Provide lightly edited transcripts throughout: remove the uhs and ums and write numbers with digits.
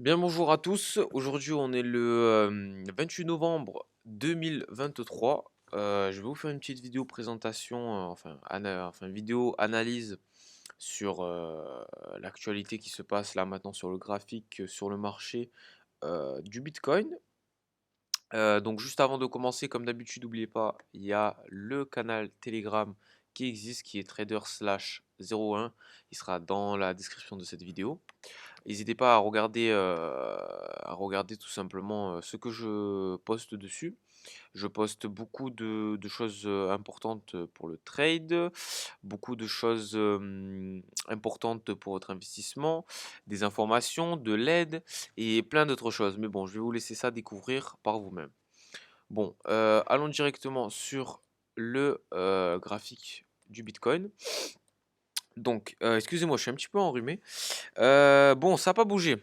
Bien bonjour à tous, aujourd'hui on est le 28 novembre 2023. Je vais vous faire une petite vidéo présentation, enfin vidéo analyse sur l'actualité qui se passe là maintenant sur le graphique, sur le marché du Bitcoin. Donc juste avant de commencer, comme d'habitude, n'oubliez pas, il y a le canal Telegram qui existe, qui est trader/01. Il sera dans la description de cette vidéo. N'hésitez pas à regarder tout simplement ce que je poste dessus. Je poste beaucoup de choses importantes pour le trade, beaucoup de choses importantes pour votre investissement, des informations, de l'aide et plein d'autres choses. Mais bon, je vais vous laisser ça découvrir par vous-même. Bon, allons directement sur le graphique du Bitcoin. Donc, excusez-moi, je suis un petit peu enrhumé. Bon, ça n'a pas bougé.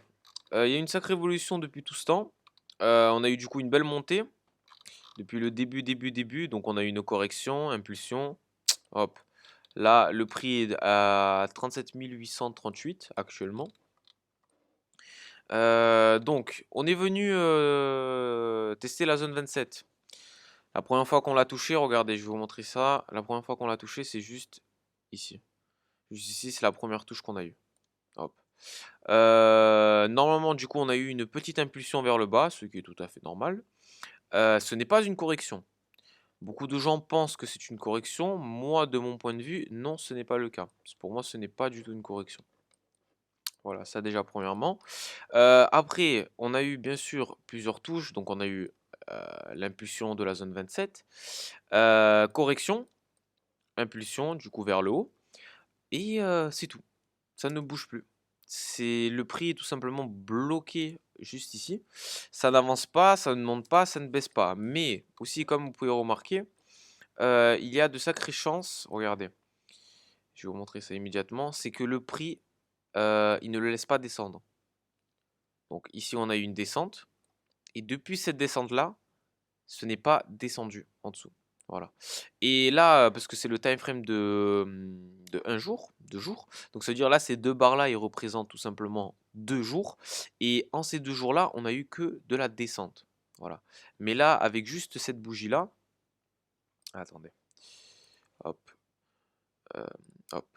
Il y a une sacrée évolution depuis tout ce temps. On a eu du coup une belle montée depuis le début. Donc on a eu une correction, impulsion. Hop. Là, le prix est à 37 838 actuellement. Donc, on est venu tester la zone 27. La première fois qu'on l'a touché, regardez, je vais vous montrer ça. La première fois qu'on l'a touché, c'est juste ici. Juste ici, c'est la première touche qu'on a eue. Hop. Normalement, du coup, on a eu une petite impulsion vers le bas, ce qui est tout à fait normal. Ce n'est pas une correction. Beaucoup de gens pensent que c'est une correction. Moi, de mon point de vue, non, ce n'est pas le cas. Pour moi, ce n'est pas du tout une correction. Voilà, ça déjà premièrement. Après, on a eu bien sûr plusieurs touches. Donc, on a eu l'impulsion de la zone 27. Correction, impulsion, du coup, vers le haut. Et c'est tout. Ça ne bouge plus. C'est le prix est tout simplement bloqué juste ici. Ça n'avance pas, ça ne monte pas, ça ne baisse pas. Mais aussi, comme vous pouvez remarquer, il y a de sacrées chances. Regardez, je vais vous montrer ça immédiatement. C'est que le prix, il ne le laisse pas descendre. Donc ici, on a eu une descente. Et depuis cette descente-là, ce n'est pas descendu en dessous. Voilà. Et là, parce que c'est le time frame de un jour, 2 jours. Donc ça veut dire là, ces deux barres-là, ils représentent tout simplement 2 jours. Et en ces 2 jours-là, on n'a eu que de la descente. Voilà. Mais là, avec juste cette bougie-là, attendez, hop, euh, hop,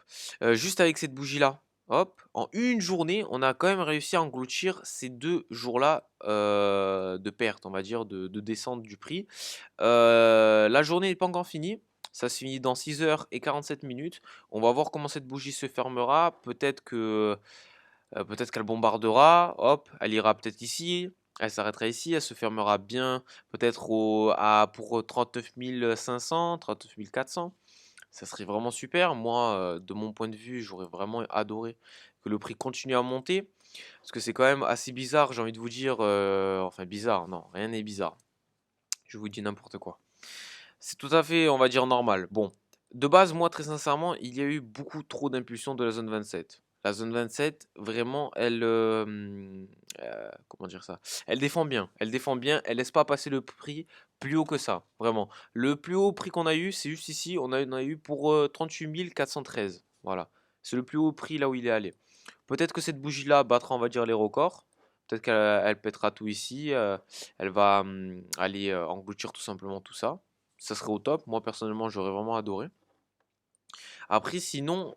juste avec cette bougie-là, hop, en une journée, on a quand même réussi à engloutir ces 2 jours-là de perte, on va dire, de descente du prix. La journée n'est pas encore finie. Ça se finit dans 6h47 minutes. On va voir comment cette bougie se fermera. Peut-être qu'elle bombardera. Hop, elle ira peut-être ici. Elle s'arrêtera ici. Elle se fermera bien. Peut-être pour 39 500, 39 400. Ça serait vraiment super. Moi, de mon point de vue, j'aurais vraiment adoré que le prix continue à monter. Parce que c'est quand même assez bizarre, j'ai envie de vous dire. Enfin, bizarre, non, rien n'est bizarre. Je vous dis n'importe quoi. C'est tout à fait, on va dire, normal. Bon, de base, moi, très sincèrement, il y a eu beaucoup trop d'impulsions de la zone 27. La zone 27, vraiment, comment dire ça? Elle défend bien. Elle défend bien. Elle laisse pas passer le prix plus haut que ça. Vraiment. Le plus haut prix qu'on a eu, c'est juste ici. On a eu pour 38 413. Voilà. C'est le plus haut prix là où il est allé. Peut-être que cette bougie-là battra, on va dire, les records. Peut-être qu'elle pètera tout ici. Elle va aller engloutir tout simplement tout ça. Ça serait au top. Moi, personnellement, j'aurais vraiment adoré. Sinon,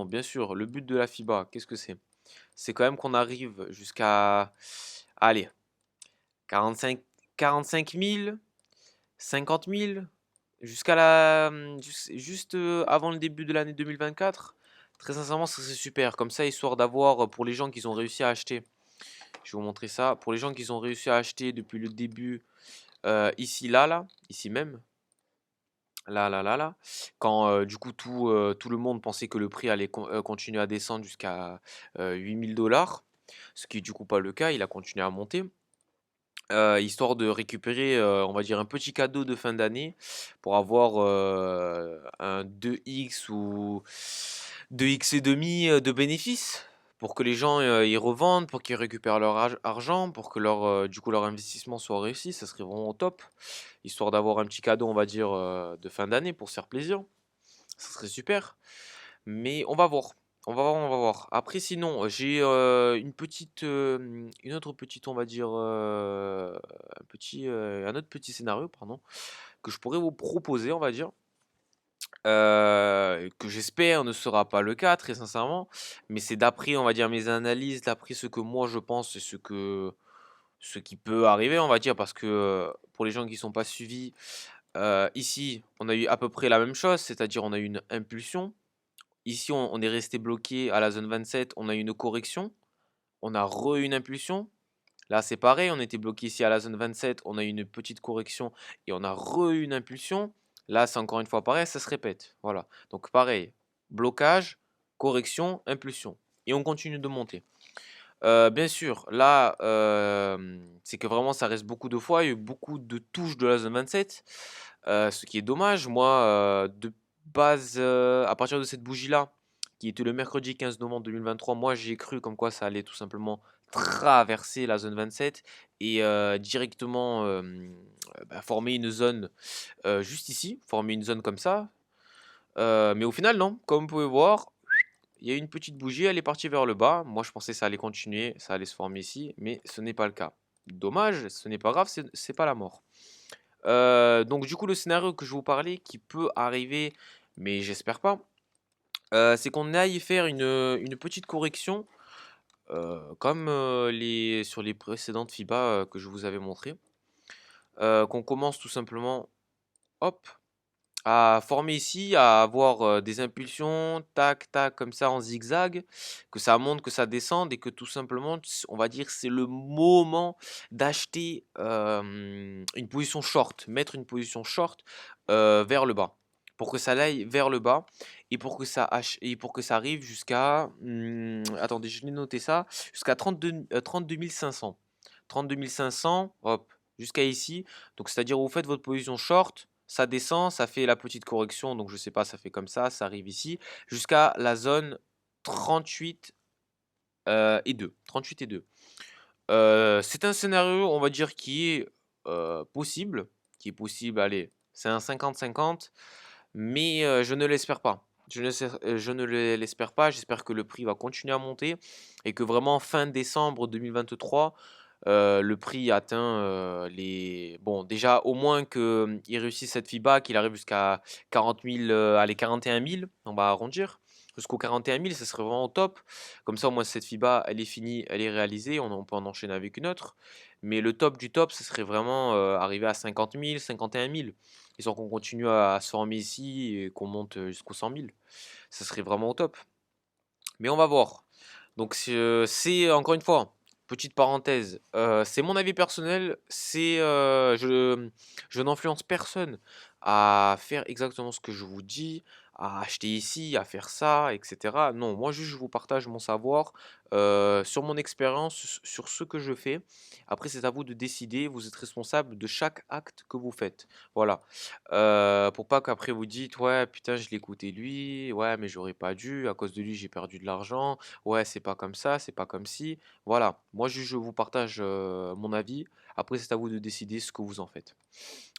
bien sûr, le but de la FIBA, qu'est-ce que c'est? C'est quand même qu'on arrive jusqu'à, allez, 45, 45 000, 50 000, juste avant le début de l'année 2024. Très sincèrement, ça serait super. Comme ça, histoire d'avoir, pour les gens qui ont réussi à acheter, je vais vous montrer ça. Pour les gens qui ont réussi à acheter depuis le début, ici, ici même, là, quand du coup tout le monde pensait que le prix allait continuer à descendre jusqu'à 8 000 $, ce qui est du coup pas le cas, il a continué à monter. Histoire de récupérer, on va dire un petit cadeau de fin d'année pour avoir un 2x ou 2x et demi de bénéfices pour que les gens ils revendent, pour qu'ils récupèrent leur argent, pour que du coup leur investissement soit réussi, ça serait vraiment top. Histoire d'avoir un petit cadeau, on va dire, de fin d'année pour se faire plaisir. Ça serait super. Mais on va voir. On va voir, on va voir. Après sinon, j'ai, une autre petite, on va dire, un autre petit scénario, pardon, que je pourrais vous proposer, on va dire, que j'espère ne sera pas le cas, très sincèrement. Mais c'est d'après, on va dire, mes analyses, d'après ce que moi je pense et ce qui peut arriver, on va dire, parce que, pour les gens qui sont pas suivis, ici, on a eu à peu près la même chose, c'est-à-dire on a eu une impulsion. Ici, on est resté bloqué à la zone 27, on a eu une correction, on a re une impulsion. Là, c'est pareil, on était bloqué ici à la zone 27, on a eu une petite correction et on a re une impulsion. Là, c'est encore une fois pareil, ça se répète. Voilà. Donc pareil, blocage, correction, impulsion. Et on continue de monter. Bien sûr, là, c'est que vraiment ça reste beaucoup de fois, il y a eu beaucoup de touches de la zone 27, ce qui est dommage. Moi, de base, à partir de cette bougie-là, qui était le mercredi 15 novembre 2023, moi j'ai cru comme quoi ça allait tout simplement traverser la zone 27 et directement, bah, former une zone, juste ici, former une zone comme ça. Mais au final non, comme vous pouvez voir, il y a une petite bougie, elle est partie vers le bas. Moi, je pensais que ça allait continuer, ça allait se former ici, mais ce n'est pas le cas. Dommage, ce n'est pas grave, c'est pas la mort. Donc, du coup, le scénario que je vous parlais, qui peut arriver, mais j'espère pas, c'est qu'on aille faire une petite correction, comme sur les précédentes FIBA que je vous avais montré. Qu'on commence tout simplement, hop, à former ici, à avoir, des impulsions, tac, tac, comme ça en zigzag, que ça monte, que ça descende et que tout simplement, on va dire, c'est le moment d'acheter, une position short, mettre une position short, vers le bas. Pour que ça aille vers le bas et pour que ça arrive jusqu'à, attendez, je l'ai noté ça, jusqu'à 32 500. 32 500, hop, jusqu'à ici. Donc c'est-à-dire vous faites votre position short, ça descend, ça fait la petite correction, donc je sais pas, ça fait comme ça arrive ici, jusqu'à la zone 38 et 2. 38 et 2. C'est un scénario, on va dire, possible, allez, c'est un 50-50, mais je ne l'espère pas. Je ne l'espère pas, j'espère que le prix va continuer à monter et que vraiment fin décembre 2023, le prix atteint les... Bon, déjà au moins qu'il réussisse cette FIBA, qu'il arrive jusqu'à 40 000, allez 41 000, on va arrondir. Jusqu'aux 41 000, ce serait vraiment au top. Comme ça, au moins, cette FIBA, elle est finie, elle est réalisée, on peut en enchaîner avec une autre. Mais le top du top, ce serait vraiment arriver à 50 000, 51 000. Histoire qu'on continue à se former ici et qu'on monte jusqu'aux 100 000. Ce serait vraiment au top. Mais on va voir. Donc c'est encore une fois, petite parenthèse, c'est mon avis personnel, je n'influence personne à faire exactement ce que je vous dis, à acheter ici, à faire ça, et cetera. Non, moi juste je vous partage mon savoir, sur mon expérience, sur ce que je fais. Après c'est à vous de décider, vous êtes responsable de chaque acte que vous faites. Voilà. Pour pas qu'après vous dites: «Ouais putain je l'ai écouté lui, ouais mais j'aurais pas dû, à cause de lui j'ai perdu de l'argent». Ouais, c'est pas comme ça, c'est pas comme si. Voilà, moi juste je vous partage mon avis. Après, c'est à vous de décider ce que vous en faites.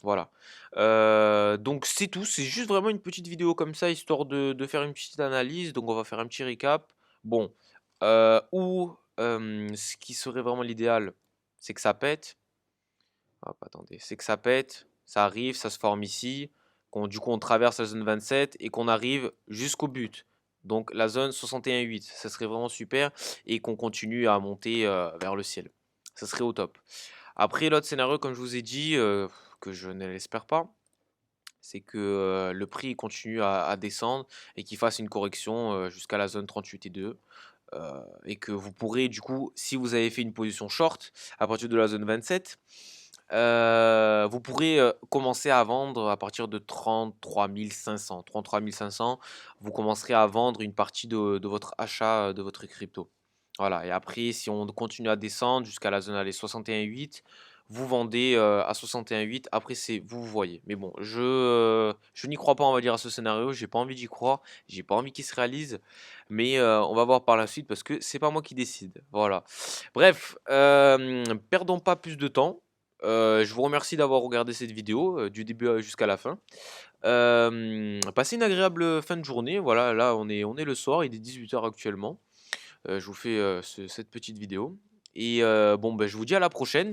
Voilà. Donc c'est tout, c'est juste vraiment une petite vidéo comme ça, histoire de faire une petite analyse. Donc on va faire un petit récap. Bon, ce qui serait vraiment l'idéal, c'est que ça pète. Hop, attendez, c'est que ça pète, ça arrive, ça se forme ici, du coup on traverse la zone 27 et qu'on arrive jusqu'au but. Donc la zone 61,8, ça serait vraiment super et qu'on continue à monter vers le ciel. Ça serait au top. Après l'autre scénario, comme je vous ai dit, que je ne l'espère pas, c'est que le prix continue à descendre et qu'il fasse une correction jusqu'à la zone 38 et 2. Et que vous pourrez du coup, si vous avez fait une position short à partir de la zone 27, vous pourrez, commencer à vendre à partir de 33 500. 33 500, vous commencerez à vendre une partie de votre achat, de votre crypto. Voilà et après si on continue à descendre jusqu'à la zone, allez 61,8, vous vendez, à 61,8. Après c'est vous, vous voyez. Mais bon, je n'y crois pas, on va dire, à ce scénario. J'ai pas envie d'y croire, j'ai pas envie qu'il se réalise, mais on va voir par la suite parce que c'est pas moi qui décide. Voilà. Bref, perdons pas plus de temps. Je vous remercie d'avoir regardé cette vidéo, du début jusqu'à la fin. Passez une agréable fin de journée. Voilà, là on est le soir, il est 18 h actuellement. Je vous fais, cette petite vidéo et bon, ben, je vous dis à la prochaine.